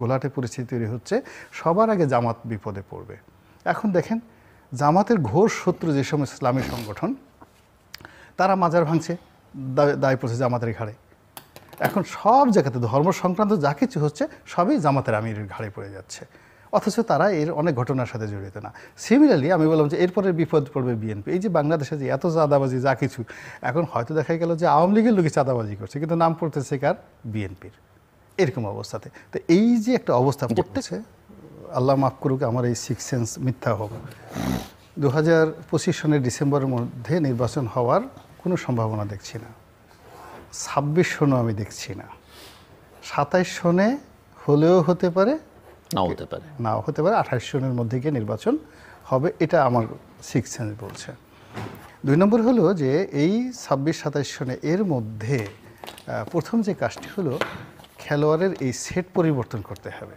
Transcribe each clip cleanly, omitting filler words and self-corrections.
ঘোলাটে পরিস্থিতি তৈরি হচ্ছে, সবার আগে জামাত বিপদে পড়বে। এখন দেখেন জামাতের ঘোর শত্রু যে সমস্ত ইসলামী সংগঠন, তারা মাজার ভাঙছে, দায় পড়ছে জামাতের ঘাড়ে। এখন সব জায়গাতে ধর্ম সংক্রান্ত যা কিছু হচ্ছে সবই জামাতের আমিরের ঘাড়ে পড়ে যাচ্ছে, অথচ তারা এর অনেক ঘটনার সাথে জড়িত না। সিমিলারলি আমি বললাম যে এরপরে বিপদ পড়বে বিএনপি। এই যে বাংলাদেশে যে এত চাঁদাবাজি যা কিছু, এখন হয়তো দেখা গেল যে আওয়ামী লীগের লোকই চাঁদাবাজি করছে, কিন্তু নাম পড়তেছে কার? বিএনপির। এরকম অবস্থাতে তো এই যে একটা অবস্থা পড়তেছে, আল্লাহ মাফ করুক আমার এই সিক্স সেন্স মিথ্যা হোক, 2025 সনের ডিসেম্বরের মধ্যে নির্বাচন হওয়ার কোনো সম্ভাবনা দেখছি না। 26 সনও আমি দেখছি না। 27 সনে হলেও হতে পারে, নাও হতে পারে, 28 সনের মধ্যে গিয়ে নির্বাচন হবে, এটা আমার সিক্স সেন্স বলছে। 2 নম্বর হলো যে এই 26-27 সনে এর মধ্যে প্রথম যে কাজটি হলো খেলোয়াড়ের এই সেট পরিবর্তন করতে হবে।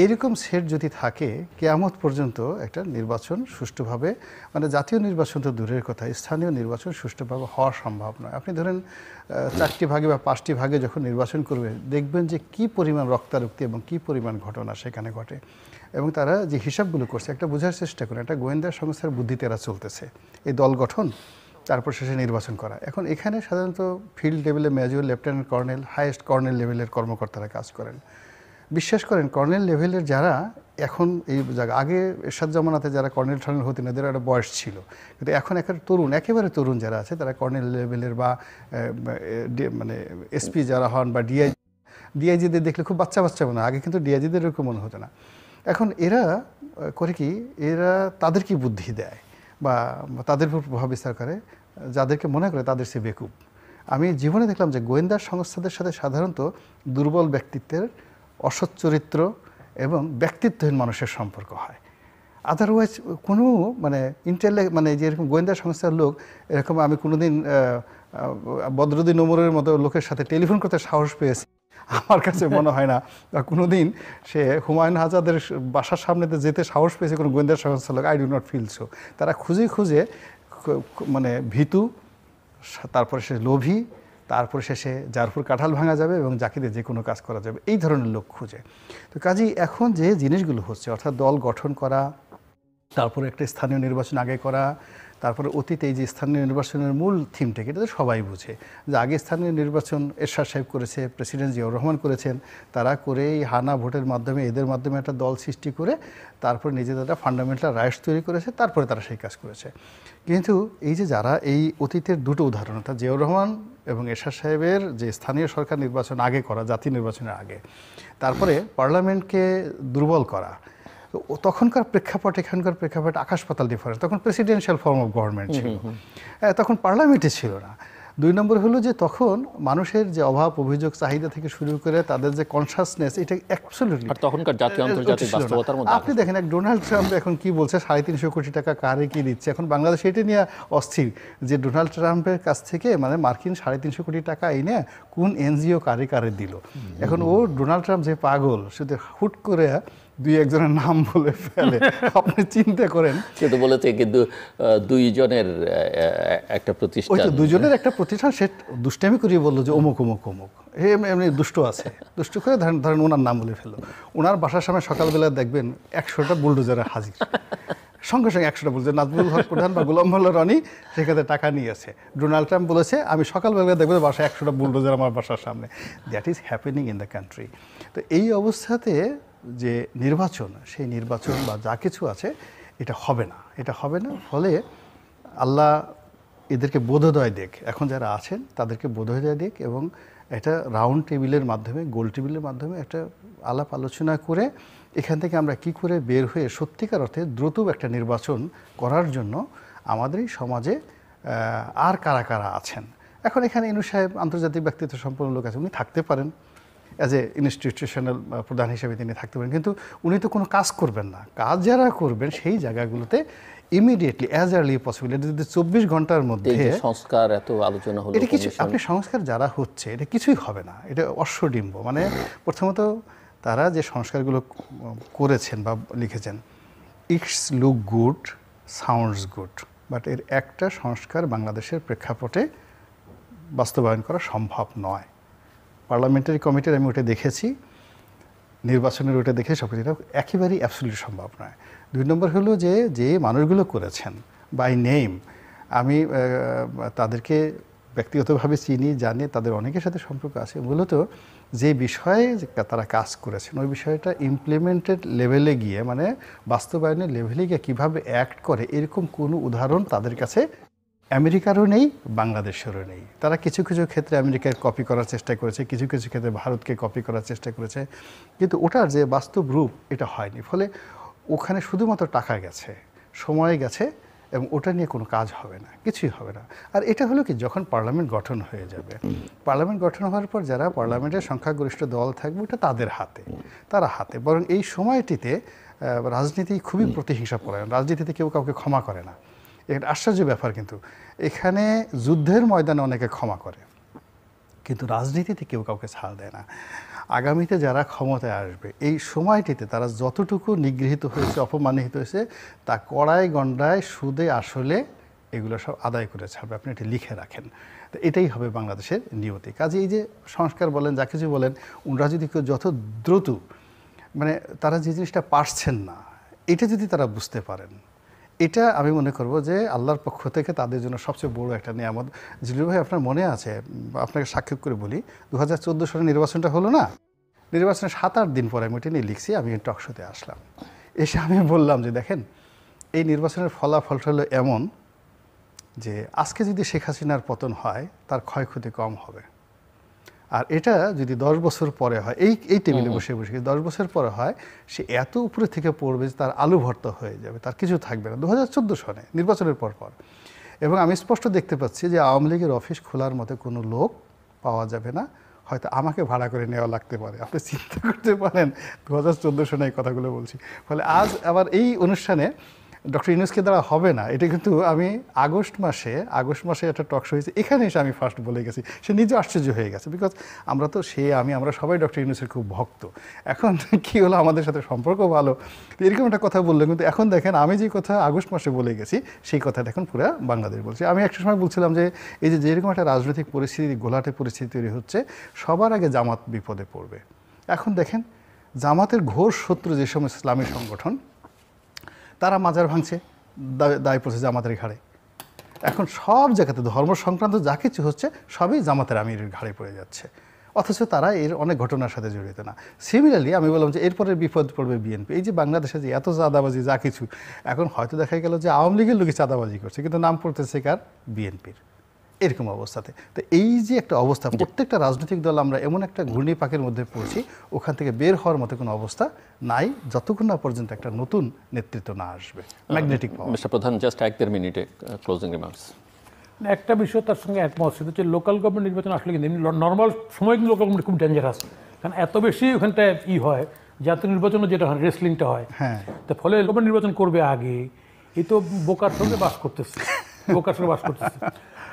এইরকম সেট যদি থাকে, কিয়ামত পর্যন্ত একটা নির্বাচন সুষ্ঠুভাবে, মানে জাতীয় নির্বাচন তো দূরের কথা, স্থানীয় নির্বাচন সুষ্ঠুভাবে হওয়া সম্ভব নয়। আপনি ধরেন 4টি ভাগে বা 5টি ভাগে যখন নির্বাচন করবে, দেখবেন যে কি পরিমাণ রক্তারক্তি এবং কি পরিমাণ ঘটনা সেখানে ঘটে। এবং তারা যে হিসাবগুলো করছে, একটা বোঝার চেষ্টা করে, একটা গোয়েন্দা সংস্থার বুদ্ধিতে এরা চলতেছে, এই দল গঠন, তারপর শেষে নির্বাচন করা। এখন এখানে সাধারণত ফিল্ড লেভেলে major, lieutenant colonel, highest colonel লেভেলের কর্মকর্তারা কাজ করেন। বিশ্বাস করেন কর্নেল লেভেলের যারা এখন এই জায়গা, আগে এরশাদ জামানাতে যারা কর্নেল টর্নেল হতেন এদের একটা বয়স ছিল, কিন্তু এখন একেবারে তরুণ যারা আছে তারা কর্নেল লেভেলের বা মানে এসপি যারা হন বা ডিআইজিদের দেখলে খুব বাচ্চা বাচ্চা মনে হয়। আগে কিন্তু ডিআইজিদের এরকম মনে হতো না। এখন এরা করে কি, এরা তাদের কি বুদ্ধি দেয় বা তাদের উপর প্রভাব বিস্তার করে যাদেরকে মনে করে তাদের সে বেকুব। আমি জীবনে দেখলাম যে গোয়েন্দা সংস্থাদের সাথে সাধারণত দুর্বল ব্যক্তিত্বের, অসৎ চরিত্র এবং ব্যক্তিত্বহীন মানুষের সম্পর্ক হয়। আদারওয়াইজ কোনো মানে মানে যে এরকম গোয়েন্দা সংস্থার লোক, এরকম আমি কোনোদিন বদরুদ্দিন ওমরের মতো লোকের সাথে টেলিফোন করতে সাহস পেয়েছি আমার কাছে মনে হয় না, বা কোনোদিন সে হুমায়ুন আজাদের বাসার সামনেতে যেতে সাহস পেয়েছে কোনো গোয়েন্দা সংস্থার লোক। I do not feel so. তারা খুঁজে খুঁজে মানে ভীতু, তারপরে সে লোভী, তারপরে শেষে যার উপর কাঁঠাল ভাঙা যাবে এবং যাকে দিয়ে যে কোনো কাজ করা যাবে, এই ধরনের লোক খুঁজে। তো কাজেই এখন যে জিনিসগুলো হচ্ছে, অর্থাৎ দল গঠন করা, তারপরে একটা স্থানীয় নির্বাচন আগে করা, তারপরে অতীতে এই যে স্থানীয় নির্বাচনের মূল থিমটাকে, এটা তো সবাই বুঝে যে আগে স্থানীয় নির্বাচন এরশাদ সাহেব করেছে, প্রেসিডেন্ট জিয়াউর রহমান করেছেন, তারা করে এই হানা ভোটের মাধ্যমে, এদের মাধ্যমে একটা দল সৃষ্টি করে তারপর নিজেদের একটা ফান্ডামেন্টাল রাইটস তৈরি করেছে, তারপরে তারা সেই কাজ করেছে। কিন্তু এই যে যারা এই অতীতের দুটো উদাহরণ, অর্থাৎ জিয়াউর রহমান এবং এরশাদ সাহেবের যে স্থানীয় সরকার নির্বাচন আগে করা, জাতীয় নির্বাচনের আগে, তারপরে পার্লামেন্টকে দুর্বল করা, তখনকার প্রেক্ষাপট এখানকার প্রেক্ষাপট আকাশ পাতাল ডিফারেন্স। তখন প্রেসিডেন্সিয়াল ফর্ম অফ গভর্নমেন্ট ছিল, তখন পার্লামেন্টে ছিল না। 2 নম্বর হলো যে তখন মানুষের যে অভাব, অভিযোগ, চাহিদা থেকে শুরু করে তাদের যে কনসাসনেস, এটা অ্যাবসলিউটলি তখনকার জাতীয় আন্তর্জাতিক বাস্তবতার মধ্যে। আপনি দেখেন এক ডোনাল্ড ট্রাম্প এখন কি বলছে, 350 কোটি টাকা কারে কি দিচ্ছে। এখন বাংলাদেশ এটা নিয়ে অস্থির যে ডোনাল্ড ট্রাম্পের কাছ থেকে মানে মার্কিন 350 কোটি টাকা এনে কোন এনজিও কারে কারে দিল। এখন ও ডোনাল্ড ট্রাম্প যে পাগল, শুধু হুট করে 2-1 জনের নাম বলে ফেলে। আপনি চিন্তা করেন, সে তো বলেছে কিন্তু 2 জনের একটা প্রতিষ্ঠান, ওই তো 2 জনের একটা প্রতিষ্ঠান, সে দুষ্টামি করিয়ে বললো যে অমুক অমুক অমুক, এমনি দুষ্ট আছে, দুষ্ট করে ধরেন ওনার নাম বলে ফেললো। ওনার বাসার সামনে সকালবেলা দেখবেন 100টা বুলডোজারে হাজির, সঙ্গে সঙ্গে 100টা বুলডোজার। নাজমুল হক প্রধান বা গোলাম মোল্লা রনি সেখানে টাকা নিয়েছে। ডোনাল্ড ট্রাম্প বলেছে আমি সকালবেলা দেখবো বাসায় 100টা বুলডোজার আমার বাসার সামনে। That is happening in the country. তো এই অবস্থাতে যে নির্বাচন, সেই নির্বাচন বা যা কিছু আছে এটা হবে না, এটা হবে না। ফলে আল্লাহ এদেরকে বোধোদয় দেখ, এখন যারা আছেন তাদেরকে বোধোদয় দেখ, এবং একটা রাউন্ড টেবিলের মাধ্যমে, গোল টেবিলের মাধ্যমে একটা আলাপ আলোচনা করে এখান থেকে আমরা কি করে বের হয়ে সত্যিকার অর্থে দ্রুত একটা নির্বাচন করার জন্য আমাদের এই সমাজে আর কারা কারা আছেন। এখন এখানে ইনু সাহেব আন্তর্জাতিক ব্যক্তিত্ব সম্পন্ন লোক আছে, উনি থাকতে পারেন, অ্যাজ এ ইনস্টিটিউশনাল প্রধান হিসেবে তিনি থাকতে পারেন, কিন্তু উনি তো কোনো কাজ করবেন না। কাজ যারা করবেন সেই জায়গাগুলোতে ইমিডিয়েটলি অ্যাজ আর্লি পসিবল, এটা যদি 24 ঘন্টার মধ্যে সংস্কার এত আলোচনা হলো, এটা কিছু আপনি সংস্কার যারা হচ্ছে এটা কিছুই হবে না, এটা অশ্বডিম্ব। মানে প্রথমত তারা যে সংস্কারগুলো করেছেন বা লিখেছেন, it's look good, sounds good, but এর একটা সংস্কার বাংলাদেশের প্রেক্ষাপটে বাস্তবায়ন করা সম্ভব নয়। পার্লামেন্টারি কমিটির আমি ওটা দেখেছি, নির্বাচনের ওটা দেখে সব কিছু, এটা একেবারেই অ্যাবসলিউট সম্ভব নয়। 2 নম্বর হলো যে মানুষগুলো করেছেন বাই নেম, আমি তাদেরকে ব্যক্তিগতভাবে চিনি, জানি, তাদের অনেকের সাথে সম্পর্ক আছে। মূলত যে বিষয়ে তারা কাজ করেছেন ওই বিষয়টা ইমপ্লিমেন্টেড লেভেলে গিয়ে, মানে বাস্তবায়নের লেভেলে গিয়ে কীভাবে অ্যাক্ট করে, এরকম কোনো উদাহরণ তাদের কাছে আমেরিকারও নেই, বাংলাদেশেরও নেই। তারা কিছু কিছু ক্ষেত্রে আমেরিকার কপি করার চেষ্টা করেছে, কিছু কিছু ক্ষেত্রে ভারতকে কপি করার চেষ্টা করেছে, কিন্তু ওটার যে বাস্তব রূপ এটা হয়নি। ফলে ওখানে শুধুমাত্র টাকা গেছে, সময় গেছে, এবং ওটা নিয়ে কোনো কাজ হবে না, কিছুই হবে না। আর এটা হলো কি, যখন পার্লামেন্ট গঠন হয়ে যাবে, পার্লামেন্ট গঠন হওয়ার পর যারা পার্লামেন্টের সংখ্যাগরিষ্ঠ দল থাকবে ওটা তাদের হাতে, তারা হাতে। বরং এই সময়টিতে রাজনীতি খুবই প্রতিহিংসাপরায়ণ, রাজনীতিতে কেউ কাউকে ক্ষমা করে না। এটা আশ্চর্য ব্যাপার, কিন্তু এখানে যুদ্ধের ময়দানে অনেকে ক্ষমা করে, কিন্তু রাজনীতিতে কেউ কাউকে ছাড় দেয় না। আগামীতে যারা ক্ষমতায় আসবে এই সময়টিতে তারা যতটুকু নিগৃহীত হয়েছে, অপমানিত হয়েছে, তা কড়াই গণ্ডায় সুদে আসলে এগুলো সব আদায় করে ছাড়বে। আপনি এটি লিখে রাখেন। তো এটাই হবে বাংলাদেশের নিয়তি। কাজে এই যে সংস্কার বলেন, যা কিছু বলেন, ওনারা যদি কেউ যত দ্রুত, মানে তারা যে জিনিসটা পারছেন না এটা যদি তারা বুঝতে পারেন, এটা আমি মনে করব যে আল্লাহর পক্ষ থেকে তাদের জন্য সবচেয়ে বড় একটা নিয়ামত। জিলু ভাই, আপনার মনে আছে, আপনাকে সাক্ষেপ করে বলি, 2014 সালে নির্বাচনটা হলো না, নির্বাচনের 7-8 দিন পরে আমি এটা নিয়ে লিখছি, আমি টক শোতে আসলাম, এসে আমি বললাম যে দেখেন, এই নির্বাচনের ফলাফলটা হলো এমন যে আজকে যদি শেখ হাসিনার পতন হয় তার ক্ষয়ক্ষতি কম হবে, আর এটা যদি 10 বছর পরে হয়, এই টেবিলে বসে বসে 10 বছর পরে হয়, সে এত উপরে থেকে পড়বে যে তার আলু ভর্তা হয়ে যাবে, তার কিছু থাকবে না 2014 সনে নির্বাচনের পর। এবং আমি স্পষ্ট দেখতে পাচ্ছি যে আওয়ামী লীগের অফিস খোলার মতো কোনো লোক পাওয়া যাবে না, হয়তো আমাকে ভাড়া করে নেওয়া লাগতে পারে। আপনি চিন্তা করতে পারেন 2014 সনে এই কথাগুলো বলছি। ফলে আজ আবার এই অনুষ্ঠানে ডক্টর ইউনূসকে দ্বারা হবে না, এটা কিন্তু আমি আগস্ট মাসে একটা টক শো হয়েছে, এখানে এসে আমি ফার্স্ট বলে গেছি, সে নিজে আশ্চর্য হয়ে গেছে। বিকজ আমরা সবাই ডক্টর ইউনূসের খুব ভক্ত। এখন কি হলো, আমাদের সাথে সম্পর্ক ভালো, তো এরকম একটা কথা বললো, কিন্তু এখন দেখেন আমি যে কথা আগস্ট মাসে বলে গেছি সেই কথাটা এখন পুরো বাংলাদেশ বলছি। আমি একটা সময় বলছিলাম যে এই যে যেরকম একটা রাজনৈতিক পরিস্থিতি, ঘোলাটে পরিস্থিতি তৈরি হচ্ছে, সবার আগে জামাত বিপদে পড়বে। এখন দেখেন জামাতের ঘোর শত্রু যে সমস্ত ইসলামী সংগঠন, তারা মাজার ভাঙছে, দায় পড়ছে জামাতের ঘাড়ে। এখন সব জায়গাতে ধর্ম সংক্রান্ত যা কিছু হচ্ছে সবই জামাতের আমিরের ঘাড়ে পড়ে যাচ্ছে, অথচ তারা এর অনেক ঘটনার সাথে জড়িত না। সিমিলারলি আমি বললাম যে এরপরে বিপদ পড়বে বিএনপি। এই যে বাংলাদেশে যে এত চাঁদাবাজি যা কিছু, এখন হয়তো দেখা গেল যে আওয়ামী লীগের লোকই চাঁদাবাজি করছে, কিন্তু নাম পড়তেছে কার, বিএনপির, এরকম অবস্থাতে। তো এই যে একটা অবস্থা, প্রত্যেকটা রাজনৈতিক দল আমরা এমন একটা ঘূর্ণিপাকের মধ্যে পড়ছি, ওখান থেকে বের হওয়ার মতো কোনো অবস্থা নাই যতক্ষণ না পর্যন্ত একটা নতুন নেতৃত্ব না আসবে, ম্যাগনেটিক পাওয়ার। মিস্টার প্রধান, জাস্ট 1-1.5 মিনিটে ক্লোজিং রিমার্কস। একটা বিষয় তার সঙ্গে একমত, সেটা হচ্ছে লোকাল গভর্নমেন্ট নির্বাচন আসলে কিন্তু নর্মাল সময় কিন্তু লোকাল গভর্নমেন্ট খুব ডেঞ্জারাস, কারণ এত বেশি ওখানটায় হয়, জাতীয় নির্বাচনে যেটা হয় রেসলিংটা হয়, হ্যাঁ, তো ফলে গভর্নমেন্ট নির্বাচন করবে আগে, এই তো বোকার সঙ্গে বাস করতেছে,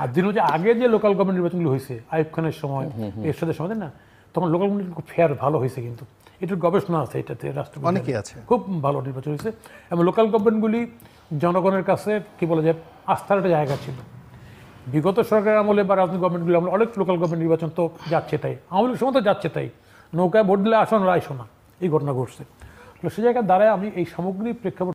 আর দিন হচ্ছে আগে যে লোকাল গভর্নমেন্ট নির্বাচনগুলো হয়েছে আইয়ুব খানের সময়, এরশাদের সময়, না, তখন লোকাল গভর্নমেন্ট খুব ফেয়ার ভালো হয়েছে, কিন্তু এটার গবেষণা আছে, এটাতে রাষ্ট্রপতি অনেকেই আছে, খুব ভালো নির্বাচন হয়েছে। এবং লোকাল গভর্নমেন্টগুলি জনগণের কাছে কি বলা যায়, আস্থার একটা জায়গা ছিল। বিগত সরকারের আমলে বা রাজনৈতিক গভর্নমেন্টগুলো আমরা অনেক লোকাল গভর্নমেন্ট নির্বাচন তো যাচ্ছে তাই, আওয়ামী লীগের সময় তো যাচ্ছে তাই, নৌকায় ভোট দিলে আসন রাইসো না, এই ঘটনা ঘটছে। সে জায়গায় দ্বারায় আমি এই সামগ্রিক প্রেক্ষাপট